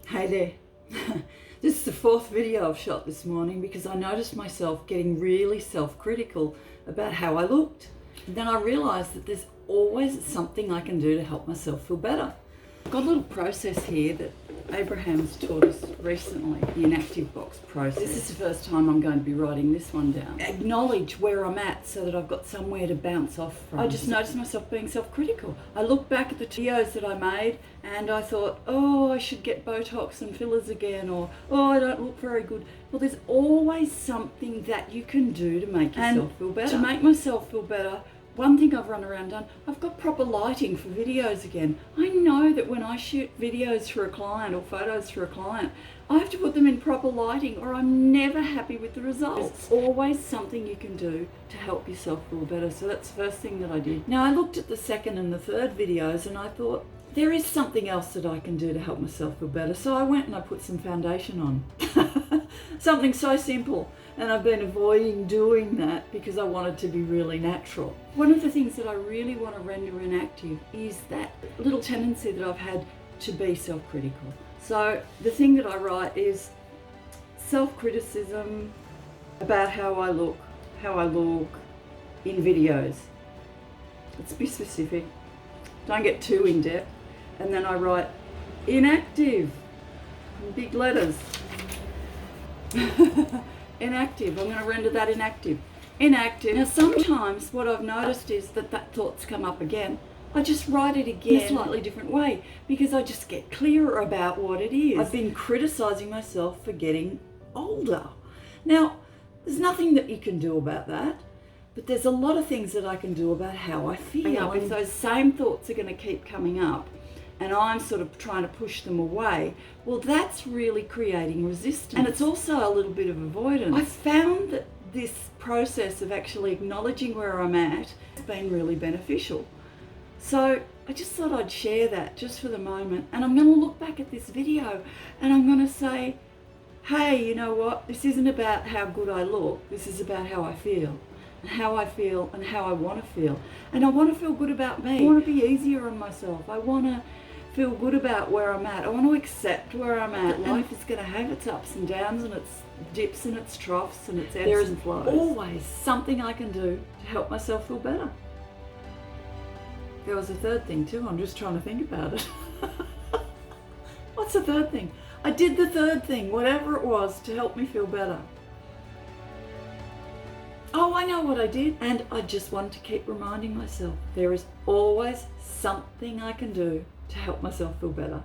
Hey there. This is the fourth video I've shot this morning because I noticed myself getting really self-critical about how I looked. And then I realised that there's always something I can do to help myself feel better. I've got a little process here that Abraham's taught us recently, the inactive box process. This is the first time I'm going to be writing this one down. Acknowledge where I'm at so that I've got somewhere to bounce off from. I just noticed myself being self-critical. I looked back at the videos that I made and I thought, oh, I should get Botox and fillers again, or oh, I don't look very good. Well, there's always something that you can do to make yourself feel better. To make myself feel better, one thing I've run around done, I've got proper lighting for videos again. I know that when I shoot videos for a client or photos for a client, I have to put them in proper lighting or I'm never happy with the results. There's always something you can do to help yourself feel better. So that's the first thing that I did. Now I looked at the second and the third videos and I thought, there is something else that I can do to help myself feel better. So I went and I put some foundation on. Something so simple. And I've been avoiding doing that because I wanted to be really natural. One of the things that I really want to render inactive is that little tendency that I've had to be self-critical. So the thing that I write is self-criticism about how I look in videos. Let's be specific. Don't get too in-depth. And then I write inactive in big letters. Inactive. I'm going to render that inactive. Inactive. Now sometimes what I've noticed is that thought's come up again. I just write it again in a slightly different way because I just get clearer about what it is. I've been criticising myself for getting older. Now, there's nothing that you can do about that, but there's a lot of things that I can do about how I feel. If those same thoughts are going to keep coming up, and I'm sort of trying to push them away, well, that's really creating resistance. And it's also a little bit of avoidance. I found that this process of actually acknowledging where I'm at has been really beneficial. So I just thought I'd share that just for the moment. And I'm going to look back at this video and I'm going to say, hey, you know what? This isn't about how good I look. This is about how I feel. And how I feel and how I want to feel. And I want to feel good about me. I want to be easier on myself. I want to feel good about where I'm at. I want to accept where I'm at. Life is going to have its ups and downs and its dips and its troughs and its ebbs and flows. There is always something I can do to help myself feel better. There was a third thing too. I'm just trying to think about it. What's the third thing? I did the third thing, whatever it was, to help me feel better. Oh, I know what I did. And I just wanted to keep reminding myself there is always something I can do to help myself feel better.